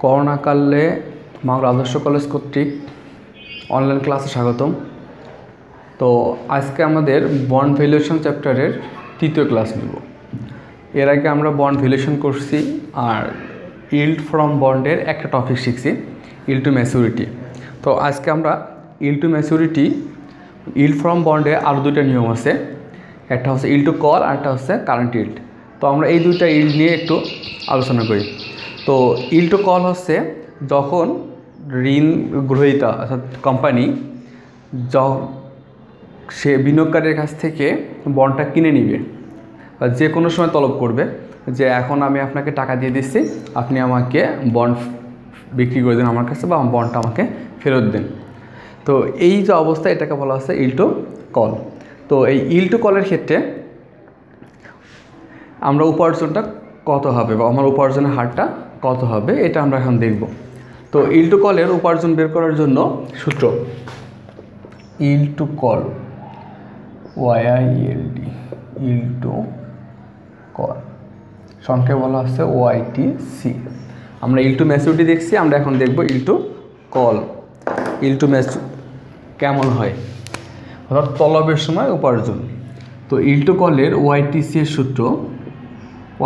করোনাকালে মাগুরা আদর্শ কলেজ কর্তৃক অনলাইন ক্লাসে স্বাগতম। তো আজকে আমাদের বন্ড ভ্যালুয়েশন চ্যাপ্টারের তৃতীয় ক্লাস নেব। এর আগে আমরা বন্ড ভ্যালুয়েশন করছি আর ইল্ড ফ্রম বন্ডের একটা টপিক শিখছি, ইল্ড টু ম্যাচুরিটি। তো আজকে আমরা yield to maturity, yield from বন্ডে আরও দুইটা নিয়ম আছে, একটা হচ্ছে ইল্ড টু কল আর একটা হচ্ছে কারেন্ট ইল্ড। তো আমরা এই দুইটা ইল্ড নিয়ে একটু আলোচনা করি। তো ইল্ড টু কল হচ্ছে যখন ঋণ গ্রহীতা অর্থাৎ কোম্পানি সে বিনিয়োগকারীর কাছ থেকে বন্ডটা কিনে নিবে বা যে কোনো সময় তলব করবে যে এখন আমি আপনাকে টাকা দিয়ে দিচ্ছি, আপনি আমাকে বন্ড বিক্রি করে দেন আমার কাছে বা বন্ডটা আমাকে ফেরত দেন। তো এই যে অবস্থা এটাকে বলা হচ্ছে ইল্ড টু কল। তো এই ইল্ড টু কলের ক্ষেত্রে আমরা উপার্জনটা কত হবে বা আমার উপার্জনের হারটা কত হবে এটা আমরা এখন দেখব। তো ইল্ড টু কলের উপার্জন বের করার জন্য সূত্র yield to call, YILD, yield to call সংখ্যায় বলা হচ্ছে YTC। আমরা ইল্ড টু ম্যাচুরিটি দেখছি, আমরা এখন দেখব yield to call. Yield to maturity কেমন হয়, অর্থাৎ তলবের সময় উপার্জন। তো ইল্ড টু কলের YTC এর সূত্র,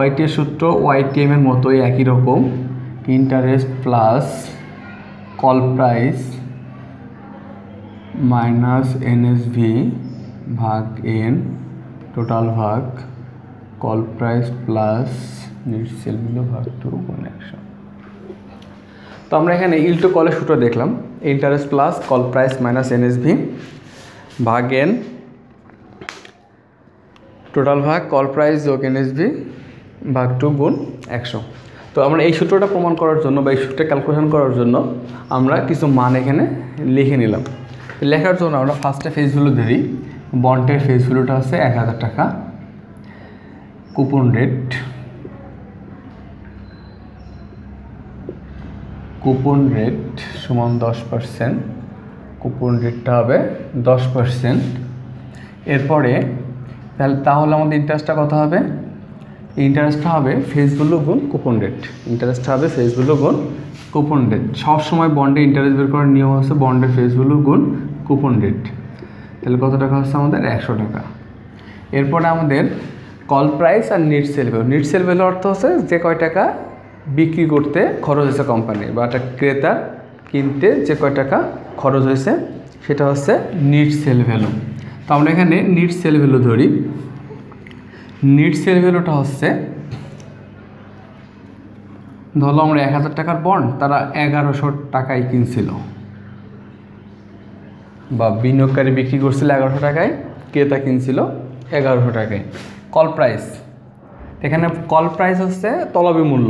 YT এর সূত্র YTM এর মতোই একই রকম, interest plus call price minus NSV ভাগ N টোটাল ভাগ call price plus net sale value ভাগ 2 গুণ 100। তো আমরা এখানে ইল্ড টু কলের সূত্র দেখলাম, interest plus call price minus NSV ভাগ N টোটাল ভাগ কল প্রাইস যোগ NSV ভাগ 2 গুণ 100। তো আমরা এই সূত্রটা প্রমাণ করার জন্য বা এই সূত্রটা ক্যালকুলেশন করার জন্য আমরা কিছু মান এখানে লিখে নিলাম। লেখার জন্য আমরা ফার্স্টে ফেস ভ্যালু ধরি। বন্ডের ফেস ভ্যালুটা আছে 1000 টাকা, কুপন রেট সমান 10%, কুপন রেটটা হবে 10%। এরপরে তাহলে আমাদের ইন্টারেস্টটা কত হবে? ইন্টারেস্টটা হবে ফেস ভ্যালু গুণ কুপন রেট। ইন্টারেস্টটা হবে ফেস ভ্যালু গুণ কুপন রেট। সবসময় বন্ডে ইন্টারেস্ট বের করার নিয়ম হচ্ছে বন্ডের ফেস ভ্যালু গুণ কুপন রেট। তাহলে কত টাকা হচ্ছে আমাদের? 100 টাকা। এরপরে আমাদের কল প্রাইস আর net sale value. Net sale value অর্থ হচ্ছে যে কয় টাকা বিক্রি করতে খরচ হয়েছে কোম্পানি বা একটা ক্রেতা কিনতে যে কয় টাকা খরচ হয়েছে সেটা হচ্ছে নেট সেল ভ্যালু। তো আমরা এখানে নেট সেল ভ্যালু ধরি। নেট সেল ভ্যালুটা হচ্ছে, ধরো আমরা 1000 টাকার বন্ড তারা 1100 টাকায় কিনছিল বা বিনিয়োগকারী বিক্রি করছিল 1100 টাকায়, ক্রেতা কিনছিল 1100 টাকায়। কল প্রাইস, এখানে কল প্রাইস হচ্ছে তলবি মূল্য,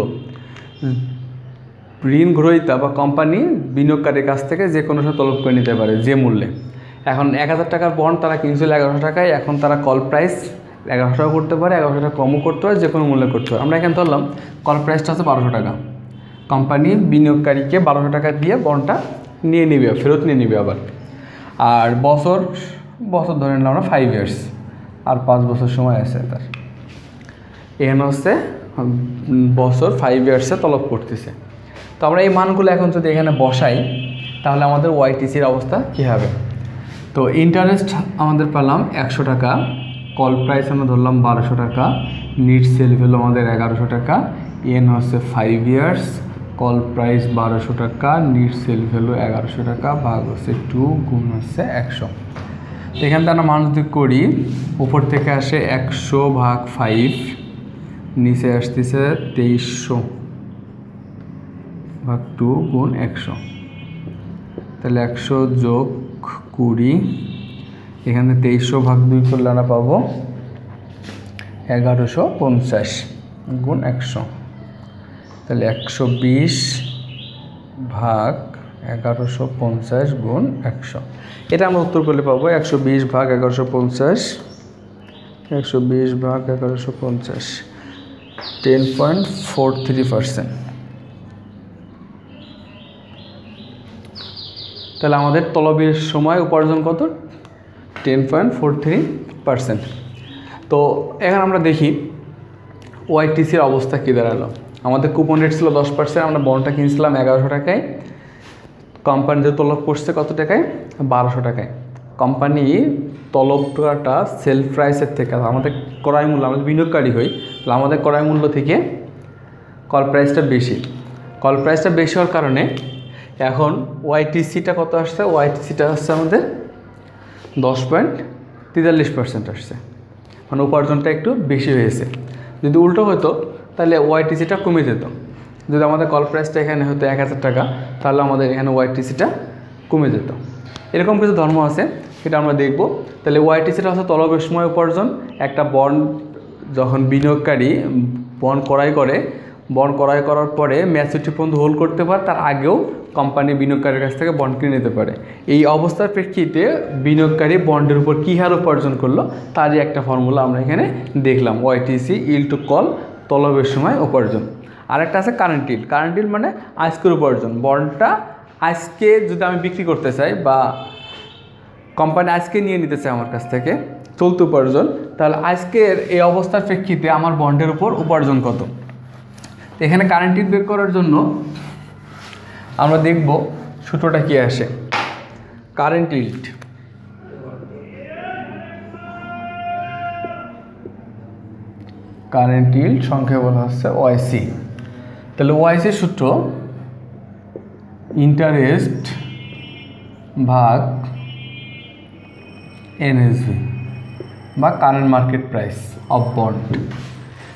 ঋণ গ্রহীতা বা কোম্পানি বিনিয়োগকারীর কাছ থেকে যে কোনো সময় তলব করে নিতে পারে যে মূল্যে। এখন 1000 টাকার বন্ড তারা কিনছিল 1100 টাকায়, এখন তারা কল প্রাইস 1100 টাকা করতে পারে, 1100 টাকা কমও করতে পারে, যে কোনো মূল্যে করতে পারে। আমরা এখানে ধরলাম কল প্রাইসটা হচ্ছে 1200 টাকা, কোম্পানি বিনিয়োগকারীকে 1200 টাকা দিয়ে বন্ডটা নিয়ে নিবে, ফেরত নিয়ে নিবে আবার। আর বছর ধরে নিলাম আমরা 5 ইয়ার্স, আর 5 বছর সময় আছে তার। এখানে হচ্ছে বছর 5 ইয়ার্সে তলব করতেছে। তো আমরা এই মানগুলো এখন যদি এখানে বসাই তাহলে আমাদের YTCর অবস্থা কী হবে? তো ইন্টারেস্ট আমাদের পেলাম 100 টাকা, কল প্রাইস আমরা ধরলাম 1200 টাকা, নেট সেল ভ্যালু আমাদের 1100 টাকা, N হচ্ছে 5 ইয়ার্স, কল প্রাইস 1200 টাকা, নেট সেল ভ্যালু 1100 টাকা ভাগ হচ্ছে 2 গুণ হচ্ছে 100। তো এখান থেকে আমরা মান যদি করি, উপর থেকে আসে 100 ভাগ 5, নিচে আসতেছে 2300 ভাগ 2 গুণ 100। তাহলে 100 যোগ 20, এখানে 2300 ভাগ 2 করলে আমরা পাবো 1150 গুণ 100। তাহলে 120 ভাগ 1150 গুণ 100, এটা আমরা উত্তর করলে পাবো 120 ভাগ 1150, 120 ভাগ 1150, 10.43%। তাহলে আমাদের তলবের সময় উপার্জন কত? 10.43%। তো এখন আমরা দেখি YTCর অবস্থা কী দাঁড়ালো। আমাদের কুপন রেট ছিল 10%, আমরা বন্ডটা কিনছিলাম 1100 টাকায়। কোম্পানি যে তলব করছে কত টাকায়? 1200 টাকায়। কোম্পানি তলবটা সেল প্রাইসের থেকে, আমাদের ক্রয় মূল্য, আমাদের বিনিয়োগকারী হই, তাহলে আমাদের ক্রয় মূল্য থেকে কল প্রাইসটা বেশি। কল প্রাইসটা বেশি হওয়ার কারণে এখন ওয়াইটিসিটা কত আসছে? ওয়াইটিসিটা আসছে আমাদের 10.43% আসছে, মানে উপার্জনটা একটু বেশি হয়েছে। যদি উল্টো হতো তাহলে ওয়াইটিসিটা কমে যেত। যদি আমাদের কল প্রাইসটা এখানে হতো 1000 টাকা, তাহলে আমাদের এখানে ওয়াইটিসিটা কমে যেত। এরকম কিছু ধর্ম আছে, সেটা আমরা দেখব। তাহলে ওয়াইটিসিটা হচ্ছে তলবের সময় উপার্জন। একটা বন্ড যখন বিনিয়োগকারী বন্ড ক্রয় করে, বন্ড ক্রয় করার পরে ম্যাচুরিটি পর্যন্ত হোল্ড করতে পারে, তার আগেও কোম্পানি বিনিয়োগকারীর কাছ থেকে বন্ড কিনে নিতে পারে। এই অবস্থার প্রেক্ষিতে বিনিয়োগকারী বন্ডের উপর কী হার উপার্জন করলো তারই একটা ফর্মুলা আমরা এখানে দেখলাম, ওয়াইটিসি ইল টু কল, তলবের সময় উপার্জন। আরেকটা আছে কারেন্ট ইল। কারেন্ট ইল মানে আজকের উপার্জন। বন্ডটা আজকে যদি আমি বিক্রি করতে চাই বা কোম্পানি আজকে নিয়ে নিতে চায় আমার কাছ থেকে চলতি উপার্জন, তাহলে আজকের এই অবস্থার প্রেক্ষিতে আমার বন্ডের উপর উপার্জন কত। এখানে কারেন্ট ইল বের করার জন্য আমরা দেখব সূত্রটা কি আসে। কারেন্ট ইল্ড, কারেন্ট ইল্ড সংখ্যায় বলা হচ্ছে ওয়াইসি। তাহলে ওয়াইসির সূত্র ইন্টারেস্ট ভাগ এনএসভি বা current market price of bond.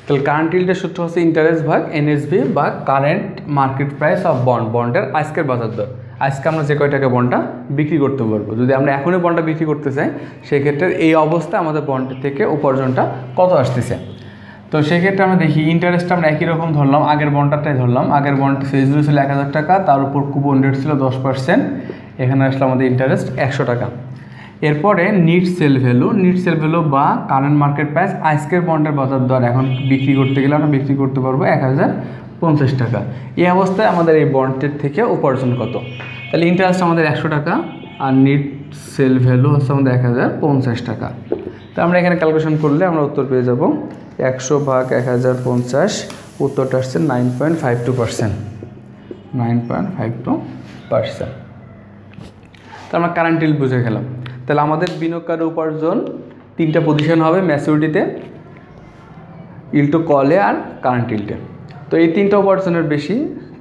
তাহলে কারেন্ট ইল্ডের সূত্র হচ্ছে ইন্টারেস্ট ভাগ এনএসভি বা current market price of bond, বন্ডের আজকের বাজার দর। আজকে আমরা যে কয় টাকা বন্ডটা বিক্রি করতে পারবো, যদি আমরা এখনই বন্ডটা বিক্রি করতে চাই, সেক্ষেত্রে এই অবস্থায় আমাদের বন্ডের থেকে উপার্জনটা কত আসতেছে। তো সেক্ষেত্রে আমরা দেখি ইন্টারেস্টটা আমরা একই রকম ধরলাম, আগের বন্ডটাই ধরলাম। আগের বন্ডটা ফেস ভ্যালু ছিল 1000 টাকা, তার উপর কুপন রেট ছিল 10%, এখানে আসলে আমাদের ইন্টারেস্ট 100 টাকা। এরপরে net sale value, net sale value বা কারেন্ট মার্কেট প্রাইস, আজকের বন্ডের বাজার দর এখন বিক্রি করতে গেলে আমরা বিক্রি করতে পারবো 1050 টাকা। এই অবস্থায় আমাদের এই বন্ডের থেকে উপার্জন কত। তাহলে ইন্টারেস্ট আমাদের 100 টাকা আর নিট সেল ভ্যালু হচ্ছে আমাদের 1050 টাকা। তো আমরা এখানে ক্যালকুলেশন করলে আমরা উত্তর পেয়ে যাব 100 ভাগ 1050, উত্তরটা আসছে 9.52%, 9.52%। তো আমরা কারেন্ট ইল্ড বুঝে গেলাম। তাহলে আমাদের বিনিয়োগকারী উপার্জন 3টা পজিশন হবে ম্যাচুরিটিতে, ইল টু কলে আর কারেন্ট ইল্ডে। তো এই 3টা উপার্জনের বেশি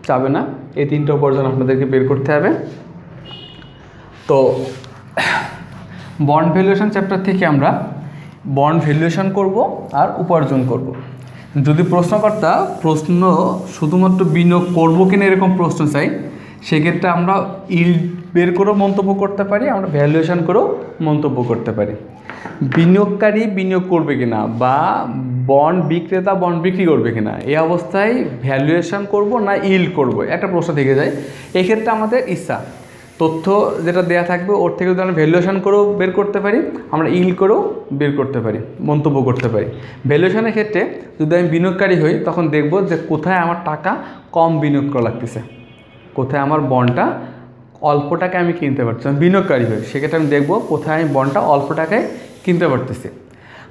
যাবে না, এই 3টা উপার্জন আপনাদেরকে বের করতে হবে। তো বন্ড ভ্যালুয়েশন চ্যাপ্টার থেকে আমরা বন্ড ভ্যালুয়েশন করব আর উপার্জন করব। যদি প্রশ্নকর্তা প্রশ্ন শুধুমাত্র বিনিয়োগ করবো কিনা এরকম প্রশ্ন চাই, সেক্ষেত্রে আমরা ইল্ড বের করেও মন্তব্য করতে পারি, আমরা ভ্যালুয়েশন করেও মন্তব্য করতে পারি। বিনিয়োগকারী বিনিয়োগ করবে কিনা বা বন্ড বিক্রেতা বন্ড বিক্রি করবে কিনা, এই অবস্থায় ভ্যালুয়েশন করব না ইল্ড করব, একটা প্রশ্ন থেকে যায়। এক্ষেত্রে আমাদের ইচ্ছা, তথ্য যেটা দেয়া থাকবে ওর থেকে যদি আমরা ভ্যালুয়েশন করেও বের করতে পারি, আমরা ইল্ড করেও বের করতে পারি, মন্তব্য করতে পারি। ভ্যালুয়েশনের ক্ষেত্রে যদি আমি বিনিয়োগকারী হই, তখন দেখব যে কোথায় আমার টাকা কম বিনিয়োগ করা লাগতেছে, কোথায় আমার বন্ডটা অল্প টাকায় আমি কিনতে পারছি। আমি বিনিয়োগকারী হই, সেক্ষেত্রে আমি দেখব কোথায় আমি বন্ডটা অল্প টাকায় কিনতে পারতেছি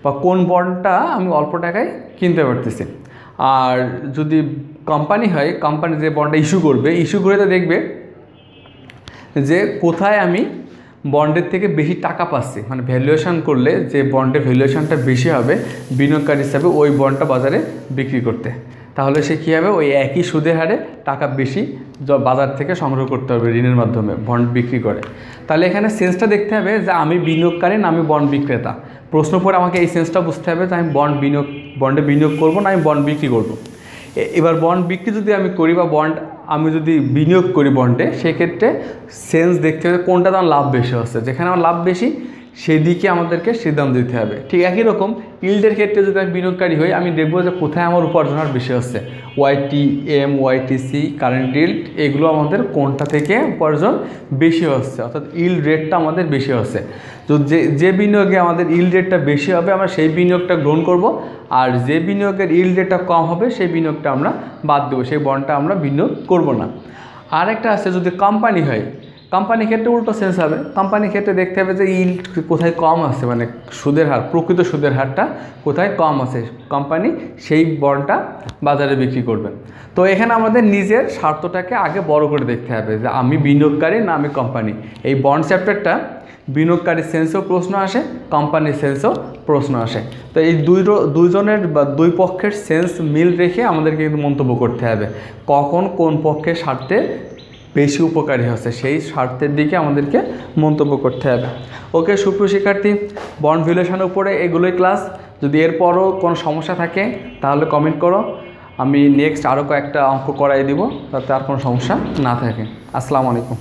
বা কোন বন্ডটা আমি অল্প টাকায় কিনতে পারতেছি। আর যদি কোম্পানি হয়, কোম্পানি যে বন্ডটা ইস্যু করবে, ইস্যু করে তো দেখবে যে কোথায় আমি বন্ডের থেকে বেশি টাকা পাচ্ছি, মানে ভ্যালুয়েশন করলে যে বন্ডের ভ্যালুয়েশনটা বেশি হবে বিনিয়োগকারী হিসাবে ওই বন্ডটা বাজারে বিক্রি করতে, তাহলে সে কী হবে, ওই একই সুদের হারে টাকা বেশি বাজার থেকে সংগ্রহ করতে হবে ঋণের মাধ্যমে বন্ড বিক্রি করে। তাহলে এখানে সেন্সটা দেখতে হবে যে আমি বিনিয়োগকারী না আমি বন্ড বিক্রেতা। প্রশ্ন পরে আমাকে এই সেন্সটা বুঝতে হবে যে আমি বন্ডে বিনিয়োগ করবো না আমি বন্ড বিক্রি করব। এবার বন্ড বিক্রি যদি আমি করি বা বন্ড আমি যদি বিনিয়োগ করি বন্ডে, সেক্ষেত্রে সেন্স দেখতে হবে কোনটা আমার লাভ বেশি হচ্ছে, যেখানে আমার লাভ বেশি সেই দিকে আমাদেরকে সিদ্ধান্ত দিতে হবে। ঠিক একই রকম ইল্ডের ক্ষেত্রে যদি আমি বিনিয়োগকারী হই, আমি দেখবো যে কোথায় আমার উপার্জন আর বেশি হচ্ছে, ওয়াইটিএম, ওয়াইটিসি, কারেন্ট ইল্ড, এগুলো আমাদের কোনটা থেকে উপার্জন বেশি হচ্ছে, অর্থাৎ ইল্ড রেটটা আমাদের বেশি হচ্ছে। তো যে বিনিয়োগে আমাদের ইল্ড রেটটা বেশি হবে আমরা সেই বিনিয়োগটা গ্রহণ করব, আর যে বিনিয়োগের ইল্ড রেটটা কম হবে সেই বিনিয়োগটা আমরা বাদ দেবো, সেই বন্ডটা আমরা বিনিয়োগ করব না। আর একটা আছে যদি কোম্পানি হয়, কোম্পানি ক্ষেত্রে উল্টো সেন্স হবে। কোম্পানি ক্ষেত্রে দেখতে হবে যে ইল্ড কোথায় কম আছে, মানে সুদের হার, প্রকৃত সুদের হারটা কোথায় কম আছে, কোম্পানি সেই বন্ডটা বাজারে বিক্রি করবে। তো এখানে আমাদের নিজের স্বার্থটাকে আগে বড় করে দেখতে হবে যে আমি বিনিয়োগকারী না আমি কোম্পানি। এই বন্ড চ্যাপ্টারটা বিনিয়োগকারীর সেন্সেও প্রশ্ন আসে, কোম্পানির সেন্সেও প্রশ্ন আসে। তো এই দুইজনের বা দুই পক্ষের সেন্স মিল রেখে আমাদেরকে কিন্তু মন্তব্য করতে হবে কখন কোন পক্ষের স্বার্থে বেশি উপকারী হচ্ছে, সেই স্বার্থের দিকে আমাদেরকে মন্তব্য করতে হবে। ওকে সুপ্রিয় শিক্ষার্থী, বন্ড ভ্যালুয়েশনের উপরে এগুলোই ক্লাস। যদি এরপরও কোনো সমস্যা থাকে তাহলে কমেন্ট করো, আমি নেক্সট আরও কয়েকটা অঙ্ক করাই দিব যাতে আর কোনো সমস্যা না থাকে। আসসালামু আলাইকুম।